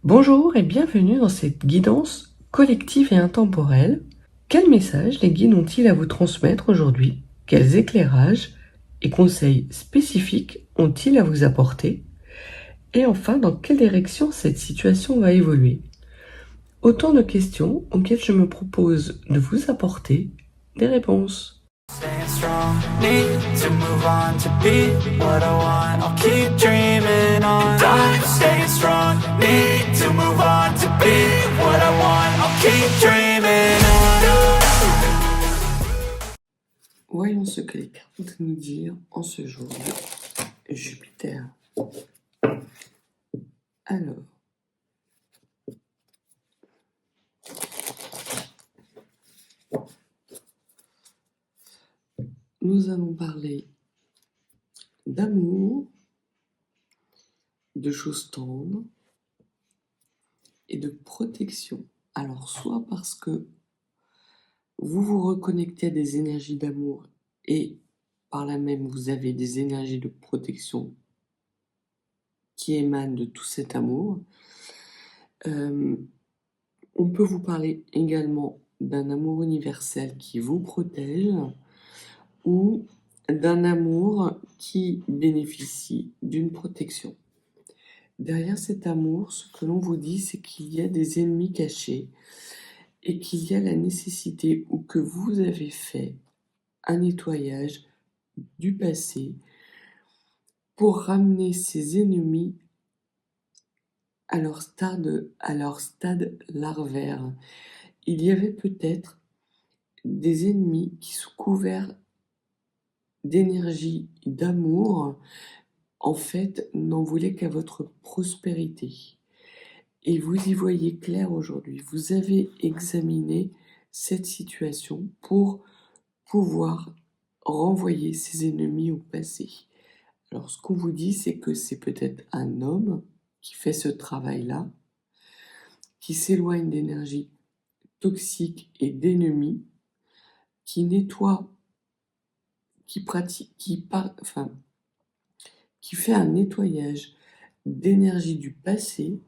Bonjour et bienvenue dans cette guidance collective et intemporelle. Quel message les guides ont-ils à vous transmettre aujourd'hui? Quels éclairages et conseils spécifiques ont-ils à vous apporter? Et enfin, dans quelle direction cette situation va évoluer? Autant de questions auxquelles je me propose de vous apporter des réponses. Staying strong, need to move on to be what I want. I'll keep dreaming on. And I'm staying strong, need to move on to be what I want. I'll keep dreaming on. Voyons ce que les cartes nous dire en ce jour de Jupiter. Alors, nous allons parler d'amour, de choses tendres et de protection. Alors, soit parce que vous vous reconnectez à des énergies d'amour et par là même vous avez des énergies de protection qui émanent de tout cet amour. On peut vous parler également d'un amour universel qui vous protège ou d'un amour qui bénéficie d'une protection. Derrière cet amour, ce que l'on vous dit, c'est qu'il y a des ennemis cachés et qu'il y a la nécessité ou que vous avez fait un nettoyage du passé pour ramener ces ennemis à leur stade larvaire. Il y avait peut-être des ennemis qui, sous couvert d'énergie, d'amour, en fait, n'en voulaient qu'à votre prospérité. Et vous y voyez clair aujourd'hui. Vous avez examiné cette situation pour pouvoir renvoyer ces ennemis au passé. Alors, ce qu'on vous dit, c'est que c'est peut-être un homme qui fait ce travail-là, qui s'éloigne d'énergie toxique et d'ennemis, qui nettoie, qui fait un nettoyage d'énergie du passé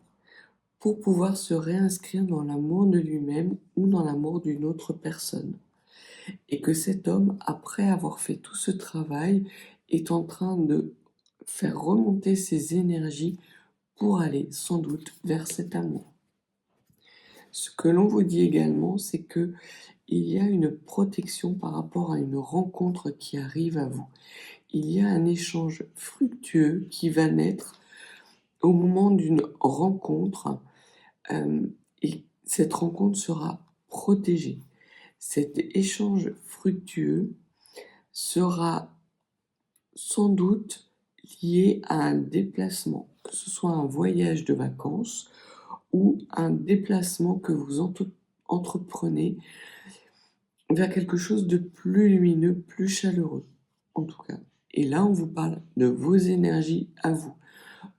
pour pouvoir se réinscrire dans l'amour de lui-même ou dans l'amour d'une autre personne. Et que cet homme, après avoir fait tout ce travail, est en train de faire remonter ses énergies pour aller sans doute vers cet amour. Ce que l'on vous dit également, c'est que il y a une protection par rapport à une rencontre qui arrive à vous. Il y a un échange fructueux qui va naître au moment d'une rencontre et cette rencontre sera protégée. Cet échange fructueux sera sans doute lié à un déplacement, que ce soit un voyage de vacances ou un déplacement que vous entreprenez vers quelque chose de plus lumineux, plus chaleureux, en tout cas. Et là, on vous parle de vos énergies à vous.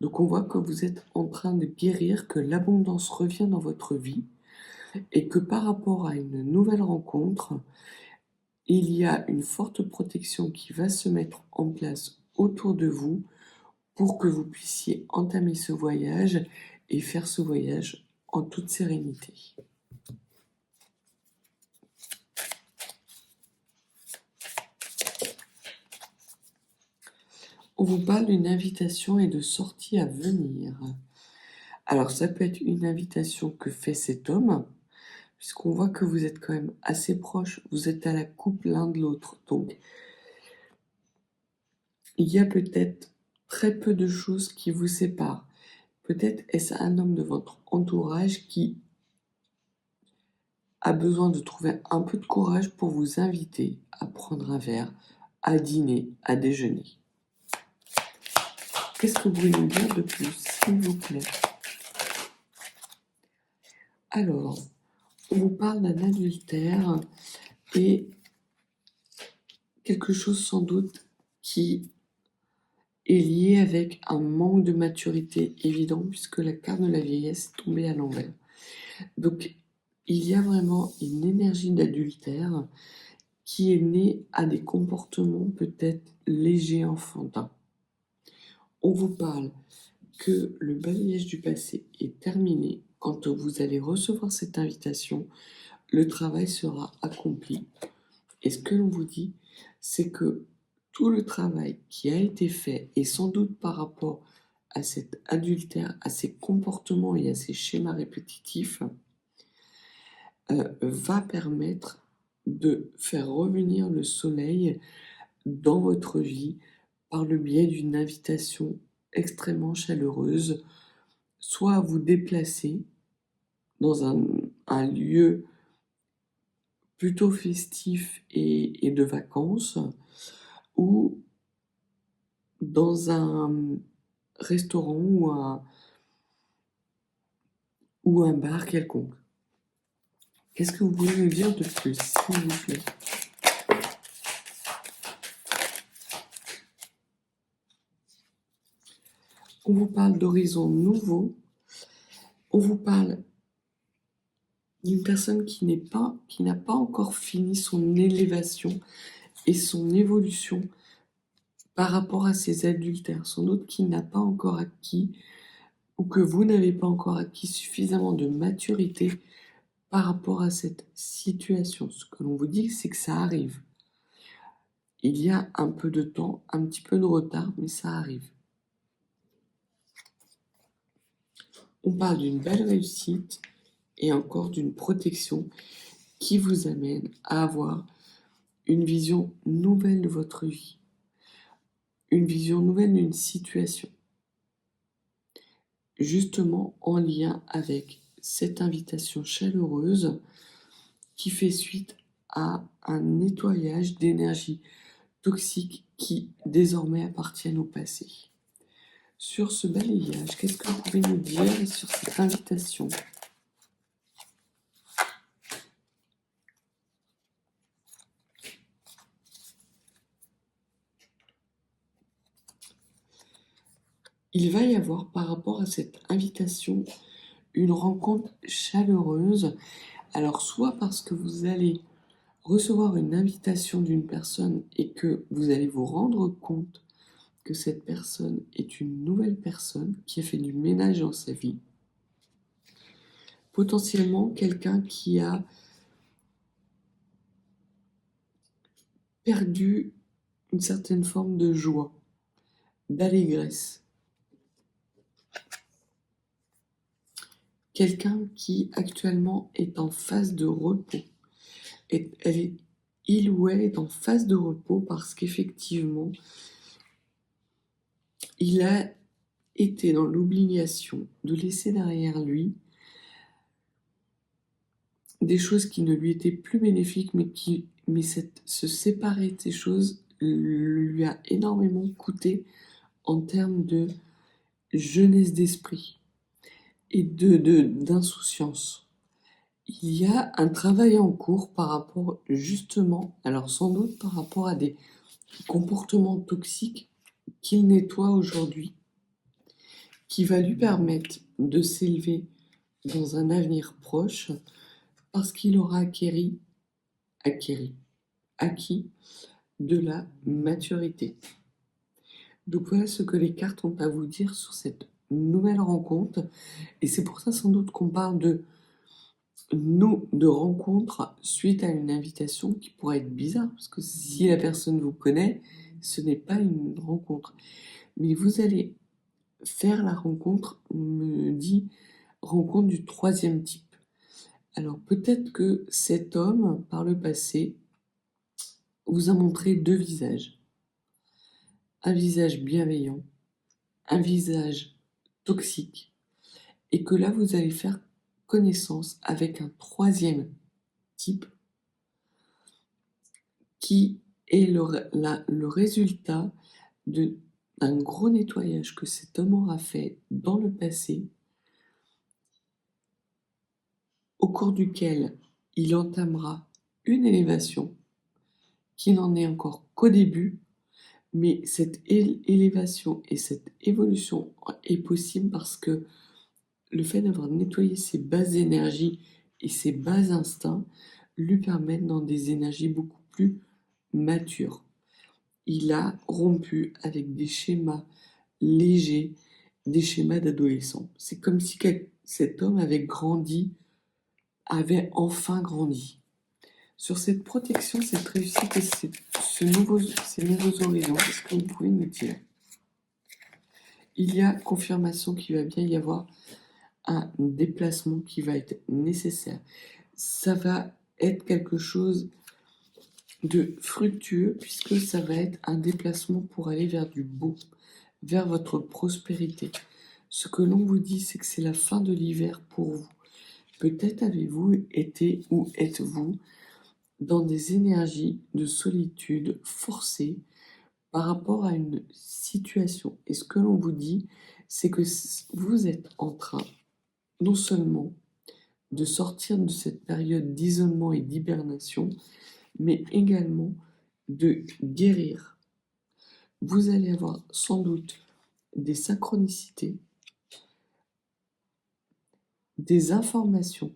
Donc on voit que vous êtes en train de guérir, que l'abondance revient dans votre vie et que par rapport à une nouvelle rencontre, il y a une forte protection qui va se mettre en place autour de vous pour que vous puissiez entamer ce voyage et faire ce voyage en toute sérénité. On vous parle d'une invitation et de sortie à venir. Alors ça peut être une invitation que fait cet homme, puisqu'on voit que vous êtes quand même assez proches, vous êtes à la coupe l'un de l'autre. Donc il y a peut-être très peu de choses qui vous séparent. Peut-être est-ce un homme de votre entourage qui a besoin de trouver un peu de courage pour vous inviter à prendre un verre, à dîner, à déjeuner. Qu'est-ce que vous pouvez nous dire de plus, s'il vous plaît? Alors, on vous parle d'un adultère et quelque chose sans doute qui est lié avec un manque de maturité évident puisque la carte de la vieillesse est tombée à l'envers. Donc, il y a vraiment une énergie d'adultère qui est née à des comportements peut-être légers enfantins. On vous parle que le balayage du passé est terminé, quand vous allez recevoir cette invitation, le travail sera accompli. Et ce que l'on vous dit, c'est que tout le travail qui a été fait, et sans doute par rapport à cet adultère, à ses comportements et à ses schémas répétitifs, va permettre de faire revenir le soleil dans votre vie par le biais d'une invitation extrêmement chaleureuse, soit à vous déplacer dans un lieu plutôt festif et de vacances, ou dans un restaurant ou un bar quelconque. Qu'est-ce que vous pouvez nous dire de plus, s'il vous plaît? On vous parle d'horizons nouveaux, on vous parle d'une personne qui n'a pas encore fini son élévation et son évolution par rapport à ses adultères, sans doute qu'il n'a pas encore acquis, ou que vous n'avez pas encore acquis suffisamment de maturité par rapport à cette situation. Ce que l'on vous dit, c'est que ça arrive. Il y a un peu de temps, un petit peu de retard, mais ça arrive. On parle d'une belle réussite et encore d'une protection qui vous amène à avoir une vision nouvelle de votre vie, une vision nouvelle d'une situation, justement en lien avec cette invitation chaleureuse qui fait suite à un nettoyage d'énergie toxique qui désormais appartiennent au passé. Sur ce balayage, qu'est-ce que vous pouvez nous dire sur cette invitation? Il va y avoir par rapport à cette invitation une rencontre chaleureuse. Alors soit parce que vous allez recevoir une invitation d'une personne et que vous allez vous rendre compte que cette personne est une nouvelle personne qui a fait du ménage dans sa vie. Potentiellement quelqu'un qui a perdu une certaine forme de joie, d'allégresse. Quelqu'un qui actuellement est en phase de repos. Il ou elle est en phase de repos parce qu'effectivement, il a été dans l'obligation de laisser derrière lui des choses qui ne lui étaient plus bénéfiques, se séparer de ces choses lui a énormément coûté en termes de jeunesse d'esprit et d'insouciance. Il y a un travail en cours par rapport justement, alors sans doute par rapport à des comportements toxiques qu'il nettoie aujourd'hui, qui va lui permettre de s'élever dans un avenir proche parce qu'il aura acquis de la maturité. Donc voilà ce que les cartes ont à vous dire sur cette nouvelle rencontre. Et c'est pour ça sans doute qu'on parle de rencontres suite à une invitation qui pourrait être bizarre, parce que si la personne vous connaît, ce n'est pas une rencontre. Mais vous allez faire la rencontre, on me dit, rencontre du troisième type. Alors peut-être que cet homme, par le passé, vous a montré deux visages. Un visage bienveillant, un visage toxique, et que là vous allez faire connaissance avec un troisième type qui est le résultat d'un gros nettoyage que cet homme aura fait dans le passé, au cours duquel il entamera une élévation qui n'en est encore qu'au début, mais cette élévation et cette évolution est possible parce que le fait d'avoir nettoyé ses bases énergies et ses bas instincts lui permettent dans des énergies beaucoup plus matures. Il a rompu avec des schémas légers, des schémas d'adolescent. C'est comme si cet homme avait grandi, avait enfin grandi. Sur cette protection, cette réussite et ces nouveaux horizons, qu'est-ce que vous pouvez nous dire? Il y a confirmation qu'il va bien y avoir un déplacement qui va être nécessaire. Ça va être quelque chose de fructueux puisque ça va être un déplacement pour aller vers du beau, vers votre prospérité. Ce que l'on vous dit, c'est que c'est la fin de l'hiver pour vous. Peut-être avez-vous été ou êtes-vous dans des énergies de solitude forcée par rapport à une situation. Et ce que l'on vous dit, c'est que vous êtes en train non seulement de sortir de cette période d'isolement et d'hibernation, mais également de guérir. Vous allez avoir sans doute des synchronicités, des informations,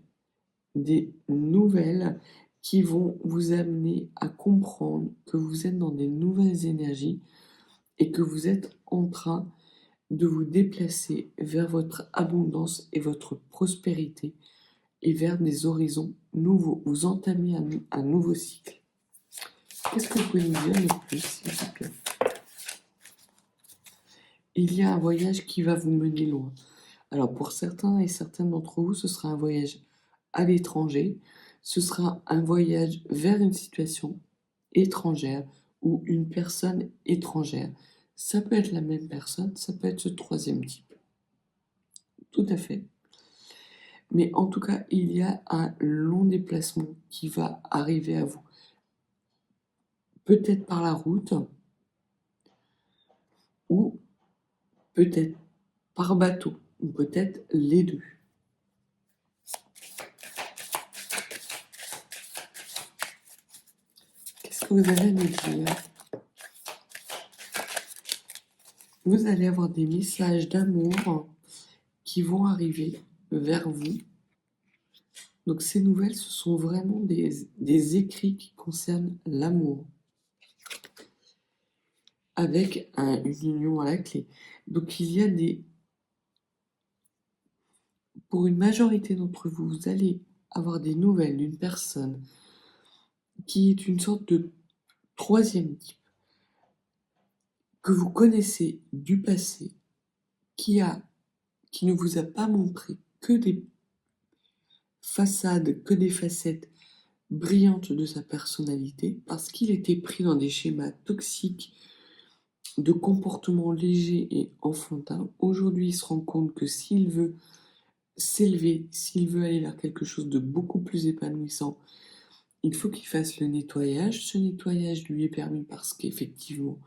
des nouvelles qui vont vous amener à comprendre que vous êtes dans des nouvelles énergies et que vous êtes en train de vous déplacer vers votre abondance et votre prospérité et vers des horizons nouveaux. Vous entamez un nouveau cycle. Qu'est-ce que vous pouvez nous dire de plus, s'il vous plaît? Il y a un voyage qui va vous mener loin. Alors pour certains et certaines d'entre vous, ce sera un voyage à l'étranger, ce sera un voyage vers une situation étrangère ou une personne étrangère. Ça peut être la même personne, ça peut être ce troisième type. Tout à fait. Mais en tout cas, il y a un long déplacement qui va arriver à vous. Peut-être par la route ou peut-être par bateau ou peut-être les deux. Qu'est-ce que vous allez nous dire? Vous allez avoir des messages d'amour qui vont arriver vers vous. Donc ces nouvelles, ce sont vraiment des écrits qui concernent l'amour, avec une union à la clé. Donc il y a pour une majorité d'entre vous, vous allez avoir des nouvelles d'une personne qui est une sorte de troisième type, que vous connaissez du passé, qui ne vous a pas montré que des façades, que des facettes brillantes de sa personnalité, parce qu'il était pris dans des schémas toxiques de comportements légers et enfantins. Aujourd'hui, il se rend compte que s'il veut s'élever, s'il veut aller vers quelque chose de beaucoup plus épanouissant, il faut qu'il fasse le nettoyage. Ce nettoyage lui est permis parce qu'effectivement,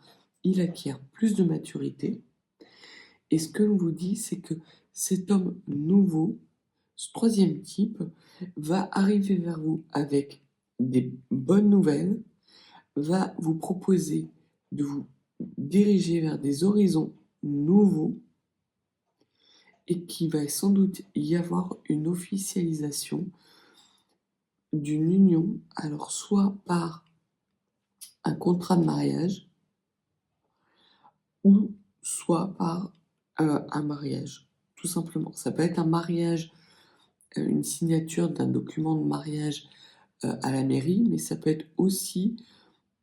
il acquiert plus de maturité. Et ce que l'on vous dit, c'est que cet homme nouveau, ce troisième type, va arriver vers vous avec des bonnes nouvelles, va vous proposer de vous diriger vers des horizons nouveaux et qu'il va sans doute y avoir une officialisation d'une union, alors soit par un contrat de mariage ou soit par un mariage, tout simplement. Ça peut être un mariage, une signature d'un document de mariage à la mairie, mais ça peut être aussi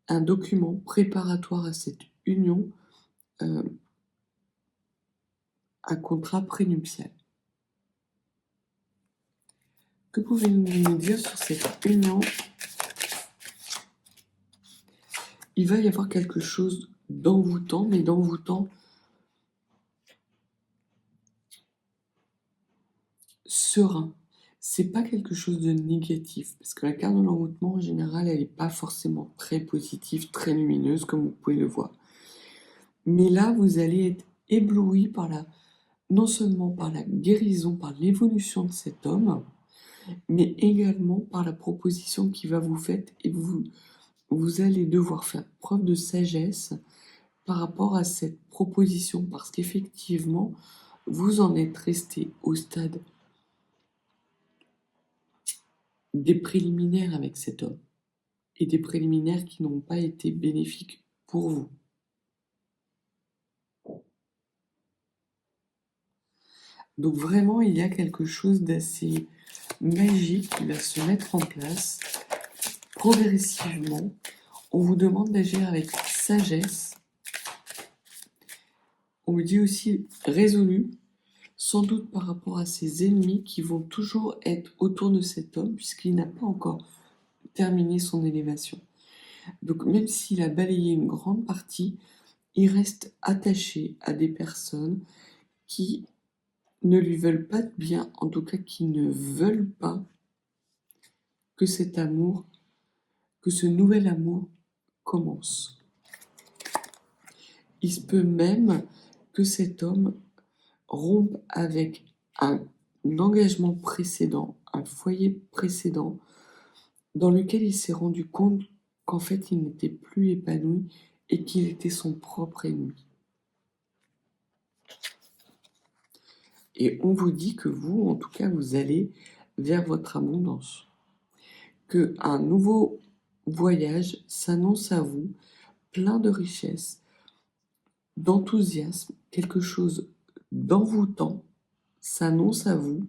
un document préparatoire à cette union, un contrat prénuptial. Que pouvez-vous nous dire sur cette union? Il va y avoir quelque chose d'envoûtant, mais d'envoûtant serein. C'est pas quelque chose de négatif, parce que la carte de l'envoûtement, en général, elle n'est pas forcément très positive, très lumineuse, comme vous pouvez le voir. Mais là, vous allez être ébloui par non seulement par la guérison, par l'évolution de cet homme, mais également par la proposition qu'il va vous faire, et vous allez devoir faire preuve de sagesse par rapport à cette proposition, parce qu'effectivement, vous en êtes resté au stade des préliminaires avec cet homme, et des préliminaires qui n'ont pas été bénéfiques pour vous. Donc vraiment, il y a quelque chose d'assez magique qui va se mettre en place progressivement. On vous demande d'agir avec sagesse. On me dit aussi résolu, sans doute par rapport à ses ennemis qui vont toujours être autour de cet homme puisqu'il n'a pas encore terminé son élévation. Donc même s'il a balayé une grande partie, il reste attaché à des personnes qui ne lui veulent pas de bien, en tout cas qui ne veulent pas que cet amour, que ce nouvel amour commence. Il se peut même que cet homme rompe avec un engagement précédent, un foyer précédent, dans lequel il s'est rendu compte qu'en fait il n'était plus épanoui et qu'il était son propre ennemi. Et on vous dit que vous, en tout cas, vous allez vers votre abondance. Qu'un nouveau voyage s'annonce à vous, plein de richesse, d'enthousiasme, quelque chose d'envoûtant s'annonce à vous,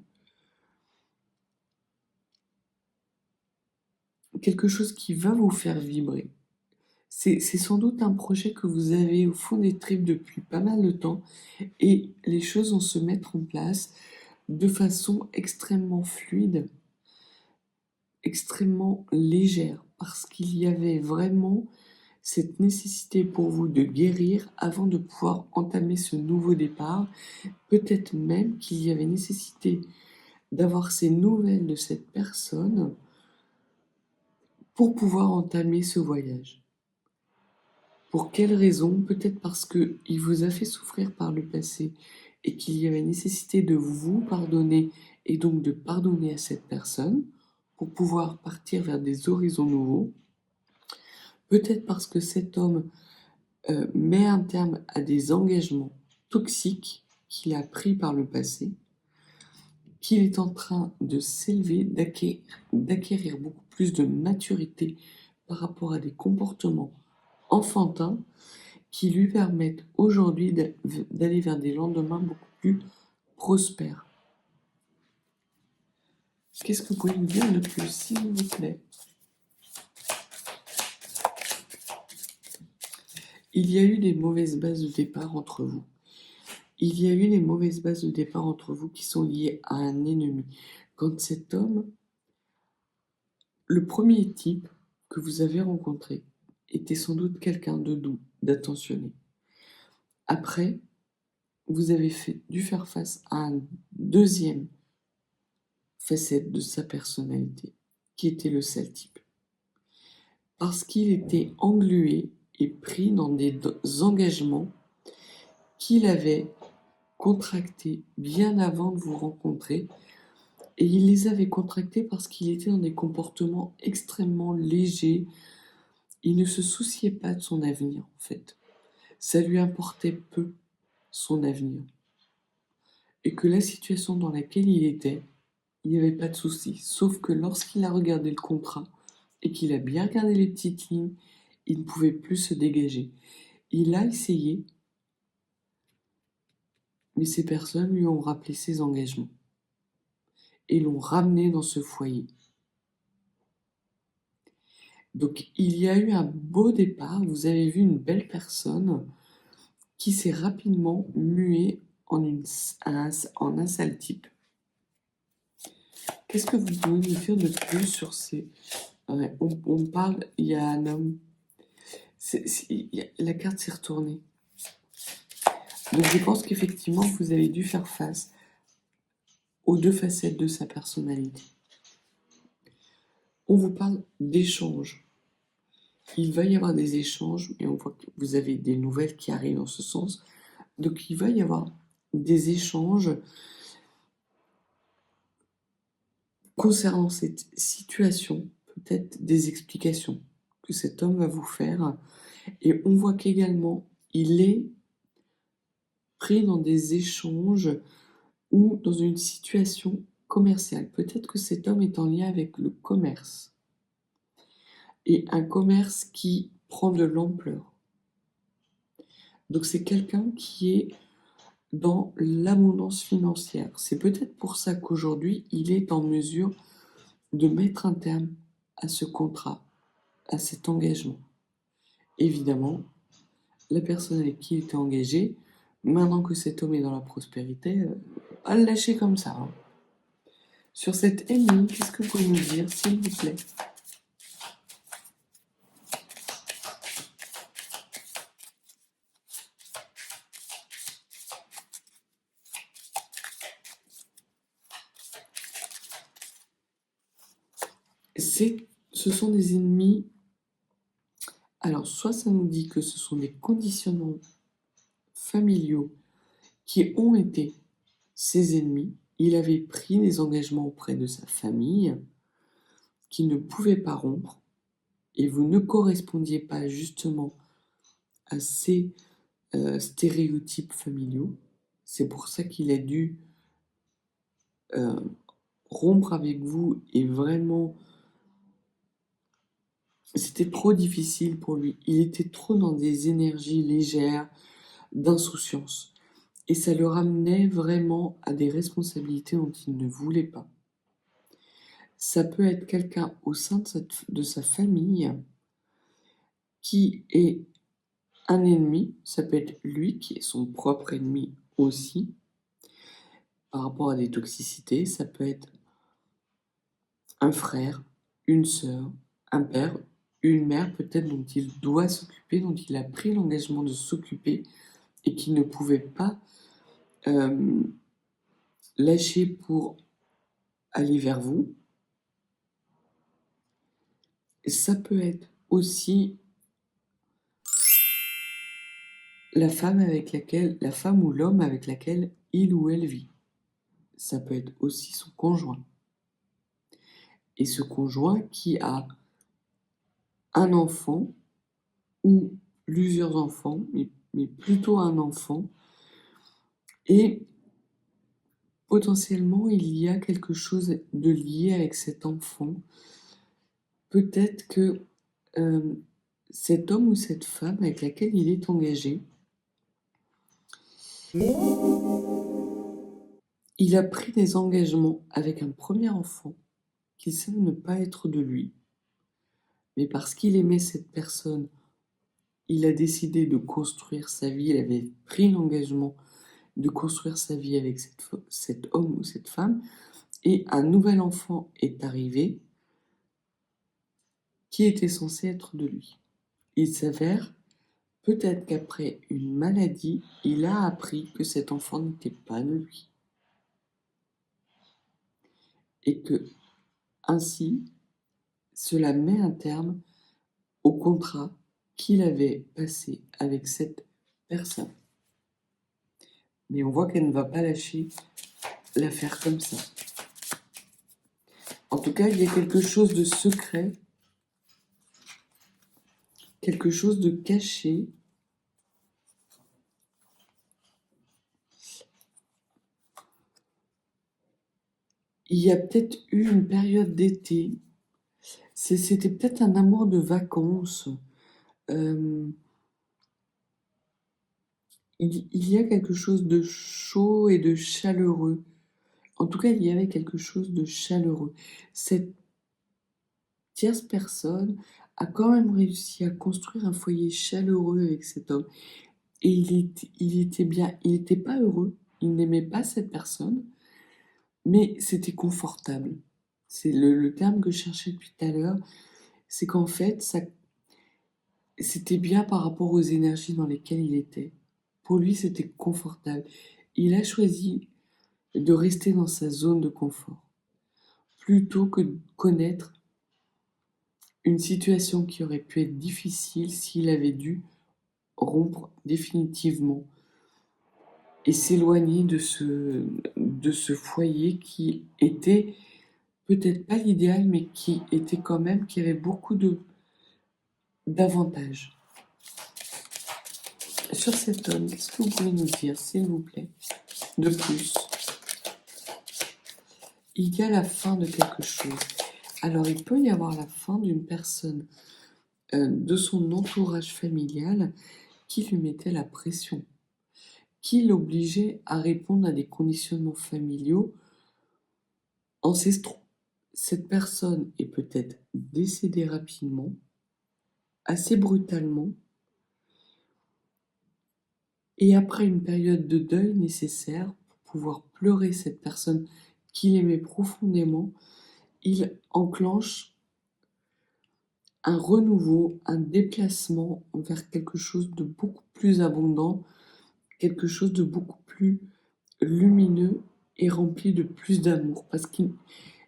quelque chose qui va vous faire vibrer. C'est sans doute un projet que vous avez au fond des tripes depuis pas mal de temps et les choses vont se mettre en place de façon extrêmement fluide, extrêmement légère, parce qu'il y avait vraiment cette nécessité pour vous de guérir avant de pouvoir entamer ce nouveau départ. Peut-être même qu'il y avait nécessité d'avoir ces nouvelles de cette personne pour pouvoir entamer ce voyage. Pour quelle raison? Peut-être parce qu'il vous a fait souffrir par le passé et qu'il y avait nécessité de vous pardonner et donc de pardonner à cette personne pour pouvoir partir vers des horizons nouveaux. Peut-être parce que cet homme met un terme à des engagements toxiques qu'il a pris par le passé, qu'il est en train de s'élever, d'acquérir beaucoup plus de maturité par rapport à des comportements enfantins qui lui permettent aujourd'hui d'aller vers des lendemains beaucoup plus prospères. Qu'est-ce que vous pouvez me dire de plus, s'il vous plaît? Il y a eu des mauvaises bases de départ entre vous. Il y a eu des mauvaises bases de départ entre vous qui sont liées à un ennemi. Quand cet homme, le premier type que vous avez rencontré, était sans doute quelqu'un de doux, d'attentionné. Après, vous avez dû faire face à un deuxième facette de sa personnalité, qui était le sale type. Parce qu'il était englué et pris dans des engagements qu'il avait contractés bien avant de vous rencontrer, et il les avait contractés parce qu'il était dans des comportements extrêmement légers. Il ne se souciait pas de son avenir, en fait. Ça lui importait peu, son avenir. Et que la situation dans laquelle il était, il n'y avait pas de souci. Sauf que lorsqu'il a regardé le contrat et qu'il a bien regardé les petites lignes, il ne pouvait plus se dégager. Il a essayé, mais ces personnes lui ont rappelé ses engagements et l'ont ramené dans ce foyer. Donc il y a eu un beau départ, vous avez vu une belle personne qui s'est rapidement muée en un sale type. Qu'est-ce que vous pouvez nous dire de plus sur ces... on parle, il y a un homme, la carte s'est retournée. Donc je pense qu'effectivement vous avez dû faire face aux deux facettes de sa personnalité. On vous parle d'échanges. Il va y avoir des échanges, et on voit que vous avez des nouvelles qui arrivent en ce sens. Donc il va y avoir des échanges concernant cette situation, peut-être des explications que cet homme va vous faire. Et on voit qu'également, il est pris dans des échanges ou dans une situation commerciale. Peut-être que cet homme est en lien avec le commerce. Et un commerce qui prend de l'ampleur. Donc c'est quelqu'un qui est dans l'abondance financière. C'est peut-être pour ça qu'aujourd'hui, il est en mesure de mettre un terme à ce contrat, à cet engagement. Évidemment, la personne avec qui il était engagé, maintenant que cet homme est dans la prospérité, pas le lâcher comme ça, hein. Sur cette ennemi, qu'est-ce que vous pouvez nous dire, s'il vous plaît? Ce sont des ennemis. Alors, soit ça nous dit que ce sont des conditionnements familiaux qui ont été ses ennemis. Il avait pris des engagements auprès de sa famille qu'il ne pouvait pas rompre, et vous ne correspondiez pas justement à ces stéréotypes familiaux. C'est pour ça qu'il a dû rompre avec vous, et vraiment, c'était trop difficile pour lui. Il était trop dans des énergies légères, d'insouciance. Et ça le ramenait vraiment à des responsabilités dont il ne voulait pas. Ça peut être quelqu'un au sein de sa famille qui est un ennemi. Ça peut être lui qui est son propre ennemi aussi, par rapport à des toxicités. Ça peut être un frère, une sœur, un père, une mère peut-être dont il doit s'occuper, dont il a pris l'engagement de s'occuper et qui ne pouvait pas lâcher pour aller vers vous. Et ça peut être aussi la femme ou l'homme avec laquelle il ou elle vit. Ça peut être aussi son conjoint. Et ce conjoint qui a un enfant ou plusieurs enfants, mais plutôt un enfant, et potentiellement il y a quelque chose de lié avec cet enfant. Peut-être que cet homme ou cette femme avec laquelle il est engagé, il a pris des engagements avec un premier enfant qu'il sait ne pas être de lui, mais parce qu'il aimait cette personne, il a décidé de construire sa vie. Il avait pris l'engagement de construire sa vie avec cet homme ou cette femme, et un nouvel enfant est arrivé qui était censé être de lui. Il s'avère peut-être qu'après une maladie, il a appris que cet enfant n'était pas de lui. Et que, ainsi, cela met un terme au contrat qu'il avait passé avec cette personne. Mais on voit qu'elle ne va pas lâcher l'affaire comme ça. En tout cas, il y a quelque chose de secret, quelque chose de caché. Il y a peut-être eu une période d'été. C'était peut-être un amour de vacances. Il y a quelque chose de chaud et de chaleureux. En tout cas, il y avait quelque chose de chaleureux. Cette tierce personne a quand même réussi à construire un foyer chaleureux avec cet homme. Et il était bien, il n'était pas heureux, il n'aimait pas cette personne, mais c'était confortable. C'est le terme que je cherchais depuis tout à l'heure, c'est qu'en fait, c'était bien par rapport aux énergies dans lesquelles il était. Pour lui, c'était confortable. Il a choisi de rester dans sa zone de confort, plutôt que de connaître une situation qui aurait pu être difficile s'il avait dû rompre définitivement et s'éloigner de ce foyer qui était peut-être pas l'idéal, mais qui était quand même, qui avait beaucoup d'avantages. Sur cet homme, qu'est-ce que vous pouvez nous dire, s'il vous plaît, de plus? Il y a la fin de quelque chose. Alors, il peut y avoir la fin d'une personne de son entourage familial qui lui mettait la pression, qui l'obligeait à répondre à des conditionnements familiaux ancestraux. Cette personne est peut-être décédée rapidement, assez brutalement, et après une période de deuil nécessaire pour pouvoir pleurer cette personne qu'il aimait profondément, il enclenche un renouveau, un déplacement vers quelque chose de beaucoup plus abondant, quelque chose de beaucoup plus lumineux et rempli de plus d'amour. Parce qu'il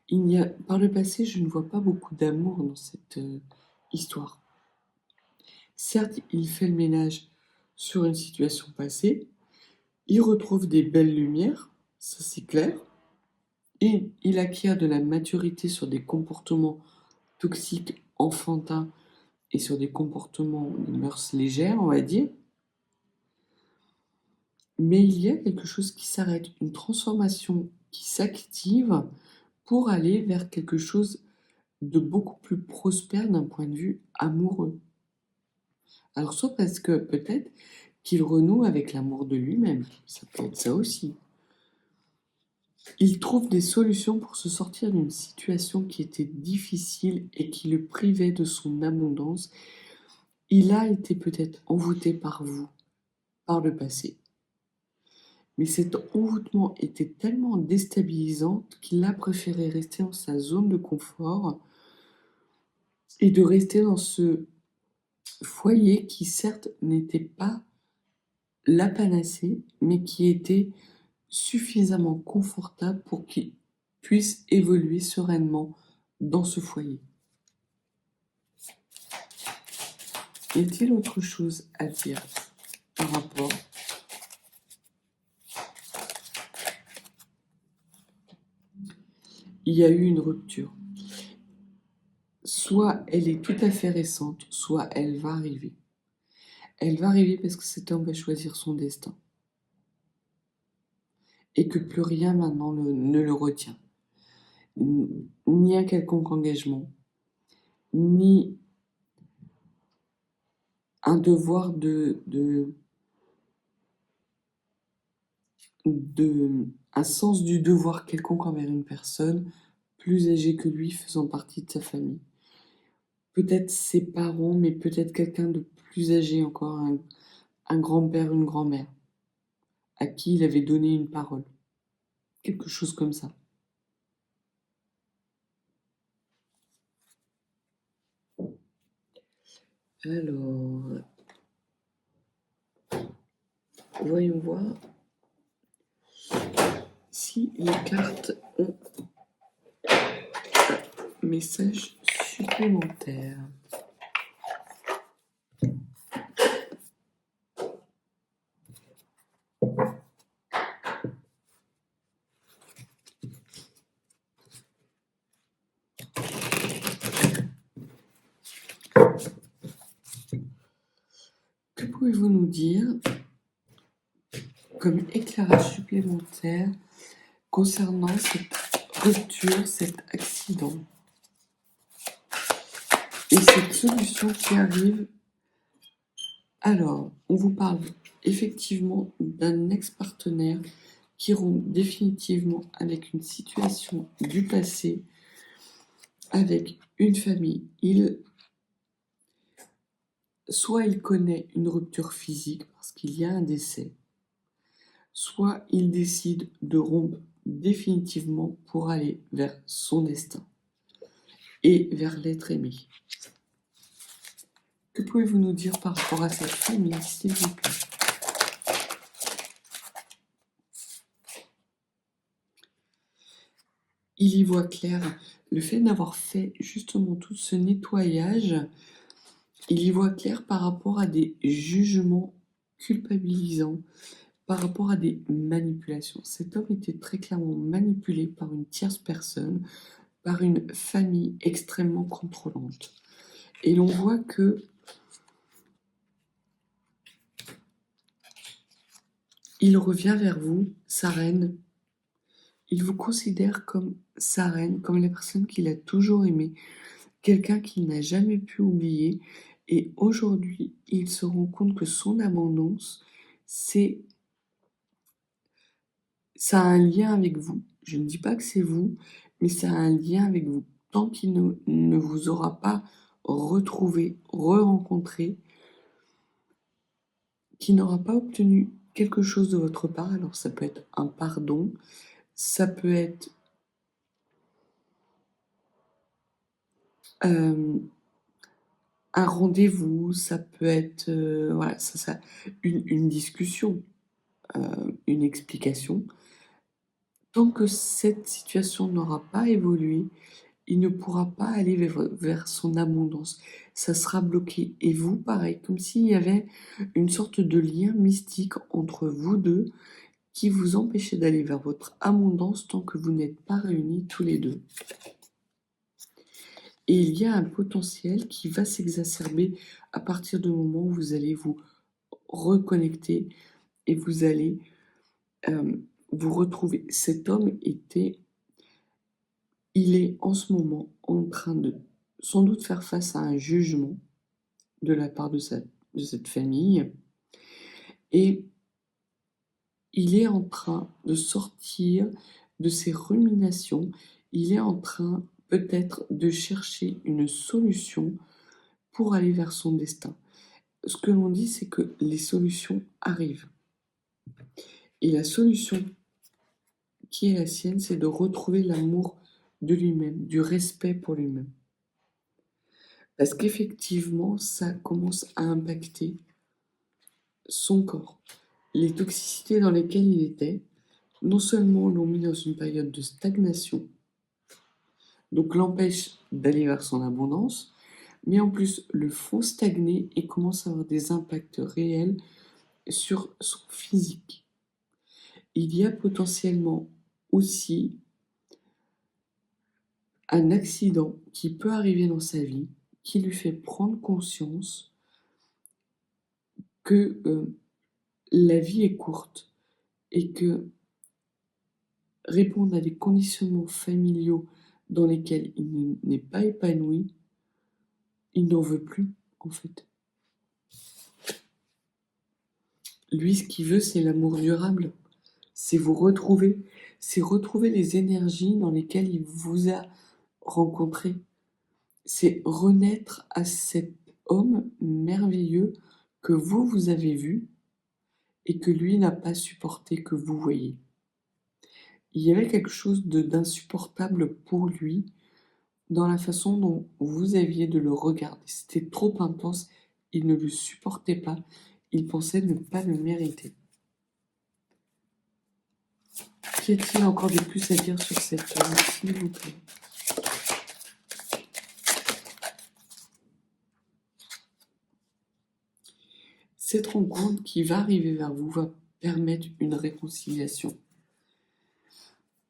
y a, par le passé, je ne vois pas beaucoup d'amour dans cette histoire. Certes, il fait le ménage sur une situation passée, il retrouve des belles lumières, ça c'est clair, et il acquiert de la maturité sur des comportements toxiques, enfantins, et sur des comportements de mœurs légères, on va dire. Mais il y a quelque chose qui s'arrête, une transformation qui s'active pour aller vers quelque chose de beaucoup plus prospère d'un point de vue amoureux. Alors soit parce que peut-être qu'il renoue avec l'amour de lui-même, ça peut être ça aussi. Il trouve des solutions pour se sortir d'une situation qui était difficile et qui le privait de son abondance. Il a été peut-être envoûté par vous, par le passé. Mais cet envoûtement était tellement déstabilisant qu'il a préféré rester dans sa zone de confort et de rester dans ce foyer qui certes n'était pas la panacée, mais qui était suffisamment confortable pour qu'il puisse évoluer sereinement dans ce foyer. Y a-t-il autre chose à dire par rapport ? Il y a eu une rupture. Soit elle est tout à fait récente, soit elle va arriver. Elle va arriver parce que cet homme va choisir son destin. Et que plus rien maintenant ne le retient. Ni un quelconque engagement, ni un devoir un sens du devoir quelconque envers une personne plus âgée que lui faisant partie de sa famille. Peut-être ses parents, mais peut-être quelqu'un de plus âgé encore, un grand-père, une grand-mère, à qui il avait donné une parole. Quelque chose comme ça. Alors, voyons voir si les cartes ont un message supplémentaire. Que pouvez-vous nous dire comme éclairage supplémentaire concernant cette rupture, cet accident et cette solution qui arrive? Alors, on vous parle effectivement d'un ex-partenaire qui rompt définitivement avec une situation du passé, avec une famille. Soit il connaît une rupture physique parce qu'il y a un décès, soit il décide de rompre définitivement pour aller vers son destin et vers l'être aimé. Que pouvez-vous nous dire par rapport à cette famille, s'il vous plaît? Il y voit clair. Le fait d'avoir fait justement tout ce nettoyage, il y voit clair par rapport à des jugements culpabilisants, par rapport à des manipulations. Cet homme était très clairement manipulé par une tierce personne, par une famille extrêmement contrôlante. Et l'on voit que il revient vers vous, sa reine. Il vous considère comme sa reine, comme la personne qu'il a toujours aimée, quelqu'un qu'il n'a jamais pu oublier. Et aujourd'hui, il se rend compte que son abondance, c'est Ça a un lien avec vous. Je ne dis pas que c'est vous, mais ça a un lien avec vous. Tant qu'il ne vous aura pas retrouvé, re-rencontré, qu'il n'aura pas obtenu quelque chose de votre part, alors ça peut être un pardon, ça peut être un rendez-vous, ça peut être voilà, une discussion, une explication. Tant que cette situation n'aura pas évolué, il ne pourra pas aller vers son abondance. Ça sera bloqué. Et vous, pareil, comme s'il y avait une sorte de lien mystique entre vous deux qui vous empêchait d'aller vers votre abondance tant que vous n'êtes pas réunis tous les deux. Et il y a un potentiel qui va s'exacerber à partir du moment où vous allez vous reconnecter et vous allez vous retrouver. Cet homme il est en ce moment en train de sans doute faire face à un jugement de la part de cette famille, et il est en train de sortir de ses ruminations, il est en train peut-être de chercher une solution pour aller vers son destin. Ce que l'on dit, c'est que les solutions arrivent. Et la solution qui est la sienne, c'est de retrouver l'amour de lui-même, du respect pour lui-même. Parce qu'effectivement, ça commence à impacter son corps. Les toxicités dans lesquelles il était, non seulement l'ont mis dans une période de stagnation, donc l'empêche d'aller vers son abondance, mais en plus le font stagner et commence à avoir des impacts réels sur son physique. Il y a potentiellement aussi un accident qui peut arriver dans sa vie, qui lui fait prendre conscience que la vie est courte et que répondre à des conditionnements familiaux dans lesquels il n'est pas épanoui, il n'en veut plus, en fait. Lui, ce qu'il veut, c'est l'amour durable. C'est vous retrouver. C'est retrouver les énergies dans lesquelles il vous a rencontré. C'est renaître à cet homme merveilleux que vous avez vu et que lui n'a pas supporté que vous voyez. Il y avait quelque chose d'insupportable pour lui dans la façon dont vous aviez de le regarder. C'était trop intense, il ne le supportait pas, il pensait ne pas le mériter. Qu'y a-t-il encore de plus à dire sur cet homme, s'il vous plaît? Cette rencontre qui va arriver vers vous va permettre une réconciliation.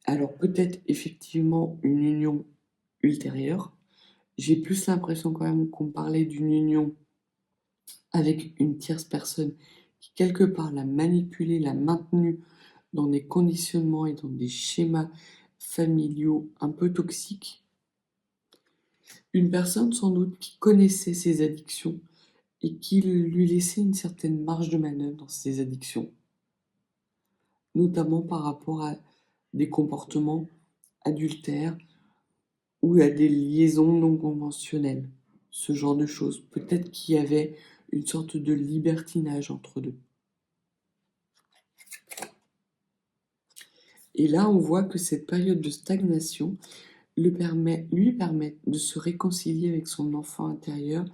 Alors peut-être effectivement une union ultérieure. J'ai plus l'impression quand même qu'on parlait d'une union avec une tierce personne qui quelque part l'a manipulé, l'a maintenu dans des conditionnements et dans des schémas familiaux un peu toxiques. Une personne sans doute qui connaissait ses addictions et qui lui laissait une certaine marge de manœuvre dans ses addictions, notamment par rapport à des comportements adultères ou à des liaisons non conventionnelles, ce genre de choses. Peut-être qu'il y avait une sorte de libertinage entre deux. Et là, on voit que cette période de stagnation lui permet de se réconcilier avec son enfant intérieur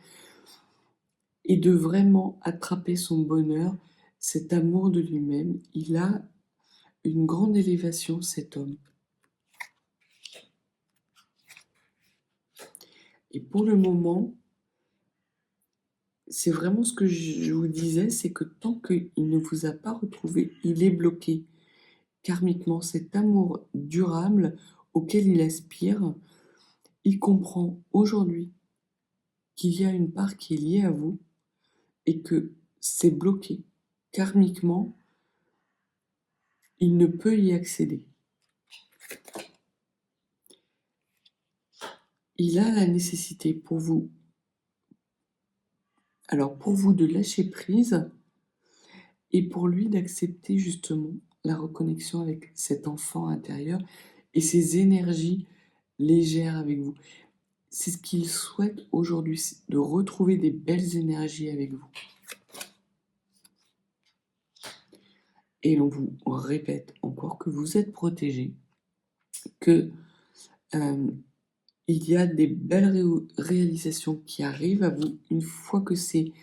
et de vraiment attraper son bonheur, cet amour de lui-même. Il a une grande élévation, cet homme. Et pour le moment, c'est vraiment ce que je vous disais, c'est que tant qu'il ne vous a pas retrouvé, il est bloqué. Karmiquement, cet amour durable auquel il aspire, il comprend aujourd'hui qu'il y a une part qui est liée à vous et que c'est bloqué. Karmiquement, il ne peut y accéder. Il a la nécessité pour vous de lâcher prise et pour lui d'accepter justement la reconnexion avec cet enfant intérieur et ces énergies légères avec vous. C'est ce qu'il souhaite aujourd'hui, c'est de retrouver des belles énergies avec vous. Et on vous répète encore que vous êtes protégé, que il y a des belles réalisations qui arrivent à vous une fois que ces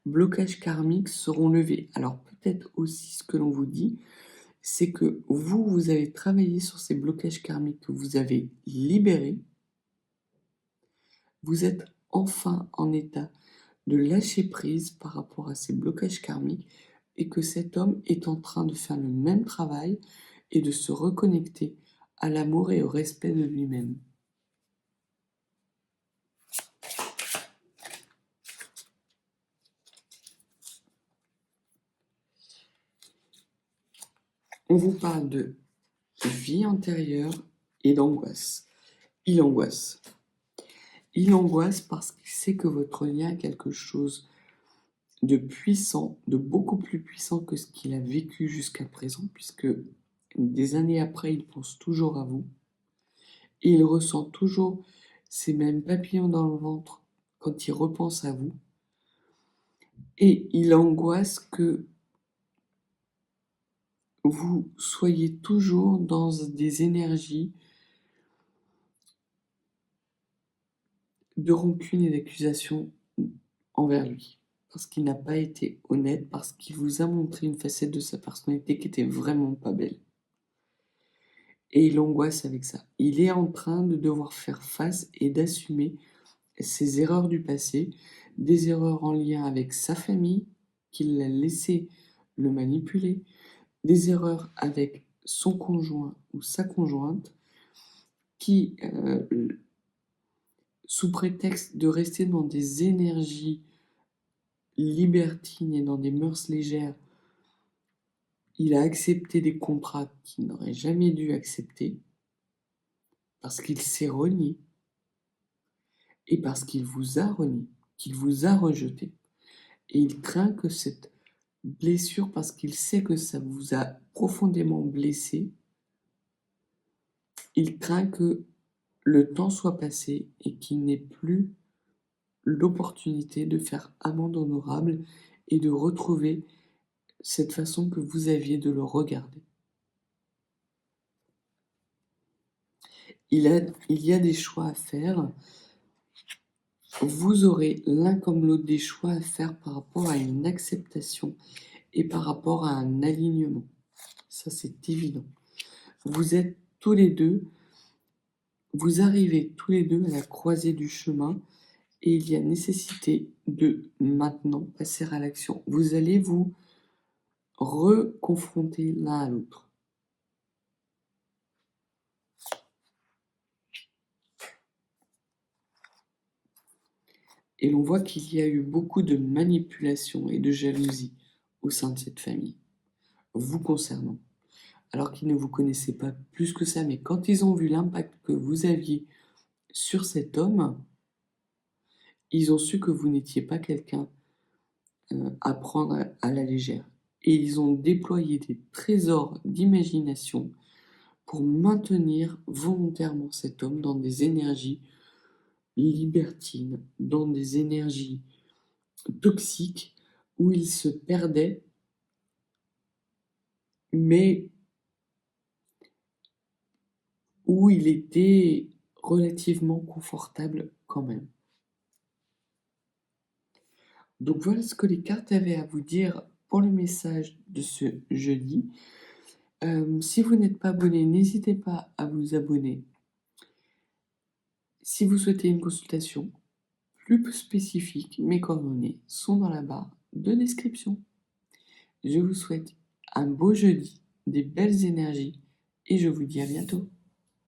blocages karmiques seront levés. Alors peut-être aussi ce que l'on vous dit, c'est que vous avez travaillé sur ces blocages karmiques que vous avez libérés. Vous êtes enfin en état de lâcher prise par rapport à ces blocages karmiques et que cet homme est en train de faire le même travail et de se reconnecter à l'amour et au respect de lui-même. On vous parle de vie antérieure et d'angoisse. Il angoisse. Il angoisse parce qu'il sait que votre lien est quelque chose de puissant, de beaucoup plus puissant que ce qu'il a vécu jusqu'à présent, puisque des années après, il pense toujours à vous. Et il ressent toujours ces mêmes papillons dans le ventre quand il repense à vous. Et il angoisse que vous soyez toujours dans des énergies de rancune et d'accusation envers lui. Parce qu'il n'a pas été honnête, parce qu'il vous a montré une facette de sa personnalité qui était vraiment pas belle. Et il angoisse avec ça. Il est en train de devoir faire face et d'assumer ses erreurs du passé, des erreurs en lien avec sa famille, qu'il l'a laissé le manipuler, des erreurs avec son conjoint ou sa conjointe, qui, sous prétexte de rester dans des énergies libertines et dans des mœurs légères, il a accepté des contrats qu'il n'aurait jamais dû accepter, parce qu'il s'est renié, et parce qu'il vous a renié, qu'il vous a rejeté. Et il craint que cette blessure, parce qu'il sait que ça vous a profondément blessé, il craint que le temps soit passé et qu'il n'ait plus l'opportunité de faire amende honorable et de retrouver cette façon que vous aviez de le regarder. Il y a des choix à faire. Vous aurez l'un comme l'autre des choix à faire par rapport à une acceptation et par rapport à un alignement. Ça, c'est évident. Vous êtes tous les deux, vous arrivez tous les deux à la croisée du chemin et il y a nécessité de maintenant passer à l'action. Vous allez vous reconfronter l'un à l'autre. Et l'on voit qu'il y a eu beaucoup de manipulation et de jalousie au sein de cette famille, vous concernant. Alors qu'ils ne vous connaissaient pas plus que ça, mais quand ils ont vu l'impact que vous aviez sur cet homme, ils ont su que vous n'étiez pas quelqu'un à prendre à la légère. Et ils ont déployé des trésors d'imagination pour maintenir volontairement cet homme dans des énergies libertines, dans des énergies toxiques, où il se perdait, mais où il était relativement confortable quand même. Donc voilà ce que les cartes avaient à vous dire pour le message de ce jeudi. Si vous n'êtes pas abonné, n'hésitez pas à vous abonner. Si vous souhaitez une consultation plus spécifique, mes coordonnées sont dans la barre de description. Je vous souhaite un beau jeudi, des belles énergies et je vous dis à bientôt.